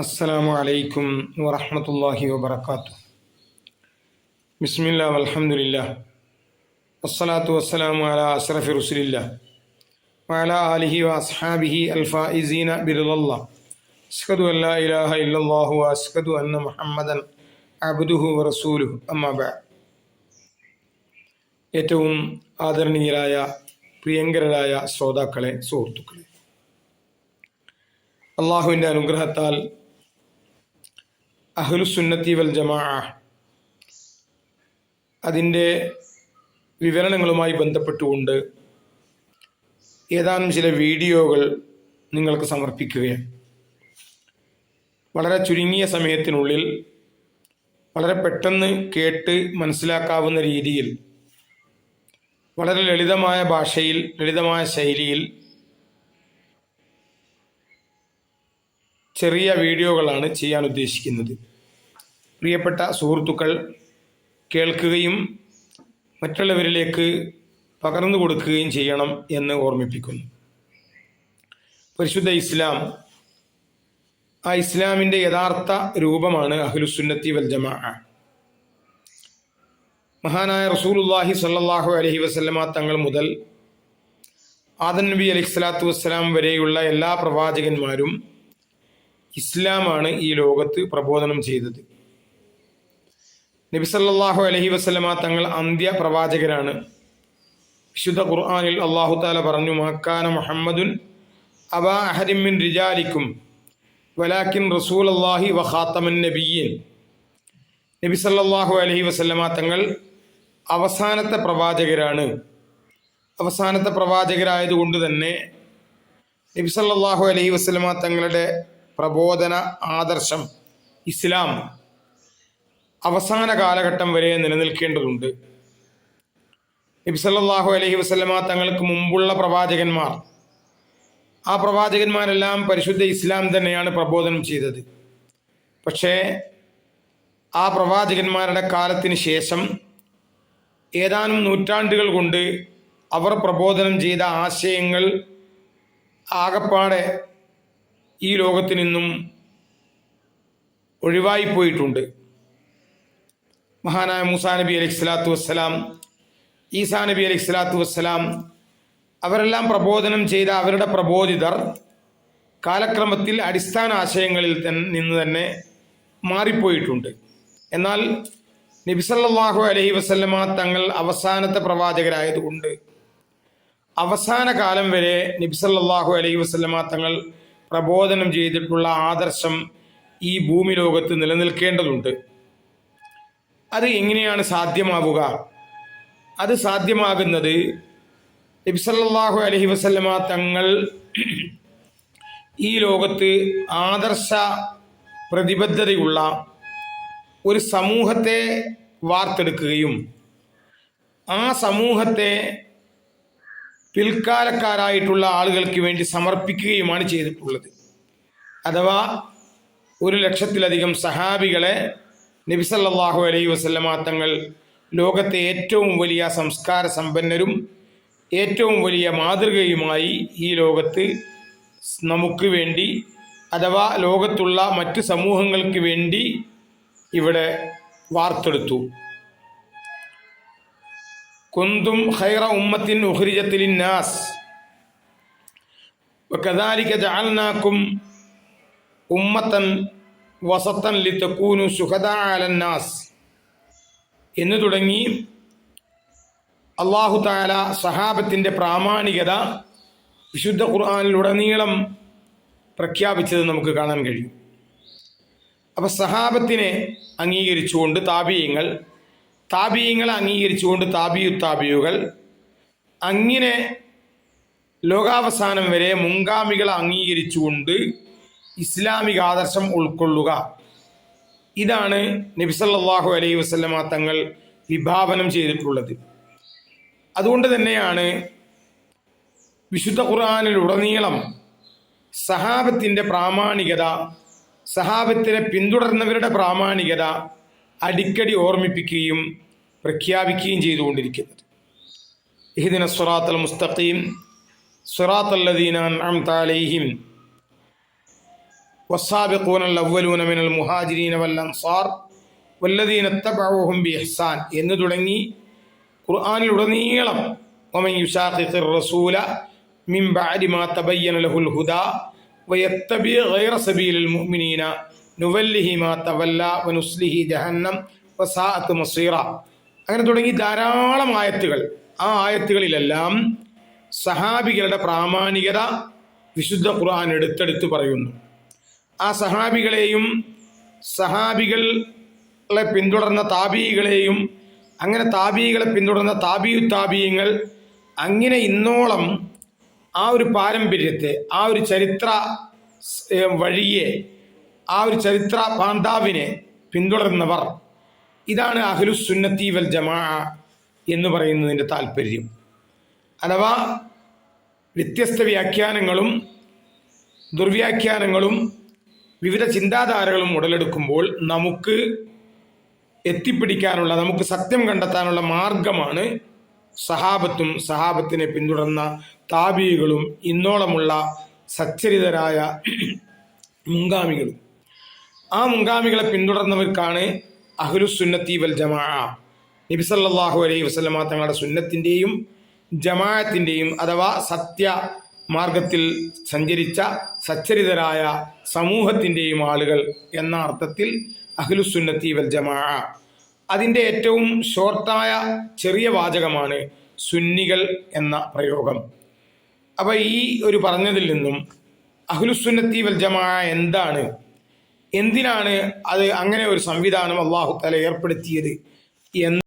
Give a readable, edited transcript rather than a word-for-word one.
അസ്സലാമു അലൈക്കും വറഹ്മത്തുള്ളാഹി വബറകാതുഹു. ബിസ്മില്ലാ വൽഹംദുലില്ലാ വസ്സലാത്തു വസ്സലാമു അലാ അശ്റഫി റസൂലില്ലാ വഅലാ ആലിഹി വഅസ്ഹാബിഹി അൽഫായിസീന ബിറിളല്ലാഹ്. അശ്ഹദു അൻ ലാ ഇലാഹ ഇല്ലല്ലാഹു വഅശ്ഹദു അന്ന മുഹമ്മദൻ അബ്ദുഹു വറസൂലുഹു. അമ്മാ ബഅദ്. ഏറ്റവും ആദരണീയരായ പ്രിയങ്കരായ ശ്രോതാക്കളെ, സുഹൃത്തുക്കളെ, അള്ളാഹുവിൻ്റെ അനുഗ്രഹത്താൽ അഹ്ലുസുന്നത്തി വൽ ജമാഅ അതിൻ്റെ വിവരണങ്ങളുമായി ബന്ധപ്പെട്ടുകൊണ്ട് ഏതാനും ചില വീഡിയോകൾ നിങ്ങൾക്ക് സമർപ്പിക്കുകയാണ്. വളരെ ചുരുങ്ങിയ സമയത്തിനുള്ളിൽ വളരെ പെട്ടെന്ന് കേട്ട് മനസ്സിലാക്കാവുന്ന രീതിയിൽ വളരെ ലളിതമായ ഭാഷയിൽ, ലളിതമായ ശൈലിയിൽ ചെറിയ വീഡിയോകളാണ് ചെയ്യാൻ ഉദ്ദേശിക്കുന്നത്. പ്രിയപ്പെട്ട സുഹൃത്തുക്കൾ കേൾക്കുകയും മറ്റുള്ളവരിലേക്ക് പകർന്നു കൊടുക്കുകയും ചെയ്യണം എന്ന് ഓർമ്മിപ്പിക്കുന്നു. പരിശുദ്ധ ഇസ്ലാം, ആ ഇസ്ലാമിൻ്റെ യഥാർത്ഥ രൂപമാണ് അഹ്ലുസുന്നത്തി വൽ ജമാഅ. മഹാനായ റസൂലുള്ളാഹി സ്വല്ലല്ലാഹു അലൈഹി വസല്ലമ തങ്ങൾ മുതൽ ആദം നബി അലൈഹി സ്വലാത്തു വസ്സലാം വരെയുള്ള എല്ലാ പ്രവാചകന്മാരും ഇസ്ലാമാണ് ഈ ലോകത്ത് പ്രബോധനം ചെയ്തത്. നബി സല്ലല്ലാഹു അലൈഹി വസല്ലമ തങ്ങൾ അന്ത്യ പ്രവാചകരാണ്. വിശുദ്ധ ഖുർആനിൽ അല്ലാഹു തആല പറഞ്ഞു, മക്കാന മുഹമ്മദുൻ അബാ അഹദിൻ മിൻ റിജാലിക്കും വലാകിൻ റസൂലുള്ളാഹി വ ഖാതമൻ നബിയ്യീൻ. നബി സല്ലല്ലാഹു അലൈഹി വസല്ലമ തങ്ങൾ അവസാനത്തെ പ്രവാചകരാണ്. അവസാനത്തെ പ്രവാചകരായതുകൊണ്ട് തന്നെ നബി സല്ലല്ലാഹു അലൈഹി വസല്ലമ തങ്ങളുടെ പ്രബോധന ആദർശം ഇസ്ലാം അവസാന കാലഘട്ടം വരെ നിലനിൽക്കേണ്ടതുണ്ട്. നബി സല്ലല്ലാഹു അലൈഹി വസല്ലമ തങ്ങൾക്ക് മുമ്പുള്ള പ്രവാചകന്മാർ, ആ പ്രവാചകന്മാരെല്ലാം പരിശുദ്ധ ഇസ്ലാം തന്നെയാണ് പ്രബോധനം ചെയ്തത്. പക്ഷേ ആ പ്രവാചകന്മാരുടെ കാലത്തിന് ശേഷം ഏതാനും നൂറ്റാണ്ടുകൾ കൊണ്ട് അവർ പ്രബോധനം ചെയ്ത ആശയങ്ങൾ ആകപ്പാടെ ഈ ലോകത്ത് നിന്നും ഒഴിവായിപ്പോയിട്ടുണ്ട്. മഹാനായ മൂസാ നബി അലൈഹി സ്വലാത്തു വസ്സലാം, ഈസാ നബി അലൈഹി സ്വലാത്തു വസ്സലാം, അവരെല്ലാം പ്രബോധനം ചെയ്ത അവരുടെ പ്രബോധിതർ കാലക്രമത്തിൽ അടിസ്ഥാന ആശയങ്ങളിൽ നിന്ന് തന്നെ മാറിപ്പോയിട്ടുണ്ട്. എന്നാൽ നബി സല്ലല്ലാഹു അലൈഹി വസല്ലമ തങ്ങൾ അവസാനത്തെ പ്രവാചകരായതുകൊണ്ട് അവസാന കാലം വരെ നബി സല്ലല്ലാഹു അലൈഹി വസല്ലമ തങ്ങൾ പ്രബോധനം ചെയ്തിട്ടുള്ള ആദർശം ഈ ഭൂമി ലോകത്ത് നിലനിൽക്കേണ്ടതുണ്ട്. അത് എങ്ങനെയാണ് സാധ്യമാവുക? അത് സാധ്യമാകുന്നത് നബി സല്ലല്ലാഹു അലൈഹി വസല്ലമ തങ്ങൾ ഈ ലോകത്ത് ആദർശ പ്രതിബദ്ധതയുള്ള ഒരു സമൂഹത്തെ വാർത്തെടുക്കുകയും ആ സമൂഹത്തെ പിൽക്കാലക്കാരായിട്ടുള്ള ആളുകൾക്ക് വേണ്ടി സമർപ്പിക്കുകയുമാണ് ചെയ്തിട്ടുള്ളത്. അഥവാ 100,000-ലധികം സഹാബികളെ നബി സല്ലല്ലാഹു അലൈഹി വസല്ലമ തങ്ങൾ ലോകത്തെ ഏറ്റവും വലിയ സംസ്കാര സമ്പന്നരും ഏറ്റവും വലിയ മാതൃകയുമായി ഈ ലോകത്ത് നമുക്ക് വേണ്ടി, അഥവാ ലോകത്തുള്ള മറ്റ് സമൂഹങ്ങൾക്ക് വേണ്ടി ഇവിടെ വാർത്തെടുത്തു. കുന്തും ഖൈറ ഉമ്മത്തിൻ ഉഖ്രിജത് ലിന്നാസ് വകദാലിക ജഅൽനാകും ഉമ്മത്തൻ വസത്തൻ ലിതകൂനു ശുഹദാ അലന്നാസ് എന്ന് തുടങ്ങി അല്ലാഹു തആല സഹാബത്തിൻ്റെ പ്രാമാണികത വിശുദ്ധ ഖുർആനിലുടനീളം പ്രഖ്യാപിച്ചത് നമുക്ക് കാണാൻ കഴിയും. അപ്പോൾ സഹാബത്തിനെ അംഗീകരിച്ചുകൊണ്ട് താബിഈങ്ങളെ അംഗീകരിച്ചുകൊണ്ട് താബിയുകൾ, അങ്ങനെ ലോകാവസാനം വരെ മുൻഗാമികളെ അംഗീകരിച്ചുകൊണ്ട് ഇസ്ലാമിക ആദർശം ഉൾക്കൊള്ളുക, ഇതാണ് നബി സല്ലല്ലാഹു അലൈഹി വസല്ലമ തങ്ങൾ വിഭാവനം ചെയ്തിട്ടുള്ളത്. അതുകൊണ്ട് തന്നെയാണ് വിശുദ്ധ ഖുർആനിലുടനീളം സഹാബത്തിൻ്റെ പ്രാമാണികത, സഹാബത്തിനെ പിന്തുടർന്നവരുടെ പ്രാമാണികത അടിക്കടി ഓർമ്മിപ്പിക്കുകയും പ്രഖ്യാപിക്കുകയും ചെയ്തുകൊണ്ടിരിക്കുന്നത്. ഇഹ്ദിന സിറാത്തൽ മുസ്തഖീം സിറാത്തൽ ലദീന അൻഅംത അലൈഹിം വസ്സാബിഖൂനൽ അവ്വലൂന മിനൽ മുഹാജിരീന വൽ അൻസാർ വല്ലദീന തബഉഹും ബിഇഹ്സാൻ എന്ന് തുടങ്ങി ഖുർആനിലുടനീളം വമൻ യുശാഖിഖിർ റസൂല മിൻ ബഅദി മാ തബയ്യന ലഹുൽ ഹുദാ വയത്തബി ഗൈറ സബീലിൽ മുഅ്മിനീന നുവല്ലിഹി മാ തവല്ല വനുസ്ലിഹി ജഹന്നം വസാഅത്ത് മസീറ. അങ്ങനെ തുടങ്ങി ധാരാളം ആയത്തുകൾ. ആ ആയത്തുകളിലെല്ലാം സഹാബികളുടെ പ്രാമാണികത വിശുദ്ധ ഖുർആൻ എടുത്തെടുത്ത് പറയുന്നു. ആ സഹാബികളെയും സഹാബികളെ പിന്തുടർന്ന താബീകളെയും അങ്ങനെ താബീകളെ പിന്തുടർന്ന താബീയങ്ങൾ അങ്ങനെ ഇന്നോളം ആ ഒരു പാരമ്പര്യത്തെ, ആ ഒരു ചരിത്ര വഴിയെ, ആ ഒരു ചരിത്ര പാന്താവിനെ പിന്തുടർന്നവർ. ഇതാണ് അഹ്ലുസുന്നത്തി വൽ ജമാഅ എന്ന് പറയുന്നതിൻ്റെ താല്പര്യം. അഥവാ വ്യത്യസ്ത വ്യാഖ്യാനങ്ങളും ദുർവ്യാഖ്യാനങ്ങളും വിവിധ ചിന്താധാരകളും ഉടലെടുക്കുമ്പോൾ നമുക്ക് എത്തിപ്പിടിക്കാനുള്ള, നമുക്ക് സത്യം കണ്ടെത്താനുള്ള മാർഗമാണ് സഹാബത്തും സഹാബത്തിനെ പിന്തുടർന്ന താബീകളും ഇന്നോളമുള്ള സച്ചരിതരായ മുൻഗാമികളും. ആ മുൻഗാമികളെ പിന്തുടർന്നവർക്കാണ് അഹ്ലുസുന്നത്തി വൽ ജമാഅ. നബി സല്ലല്ലാഹു അലൈഹി വസല്ലമ തങ്ങളുടെ സുന്നത്തിൻ്റെയും ജമാഅത്തിൻ്റെയും അഥവാ സത്യ മാർഗത്തിൽ സഞ്ചരിച്ച സച്ചരിതരായ സമൂഹത്തിൻ്റെയും ആളുകൾ എന്ന അർത്ഥത്തിൽ അഹ്ലുസുന്നത്തി വൽ ജമാഅ. അതിൻ്റെ ഏറ്റവും ഷോർട്ടായ ചെറിയ വാചകമാണ് സുന്നികൾ എന്ന പ്രയോഗം. അപ്പോൾ ഈ ഒരു പറഞ്ഞതിൽ നിന്നും അഹ്ലുസുന്നത്തി വൽ ജമാഅ എന്താണ്, എന്തിനാണ് അത് അങ്ങനെ ഒരു സംവിധാനം അല്ലാഹു തആല ഏർപ്പെടുത്തിയത് എന്ന്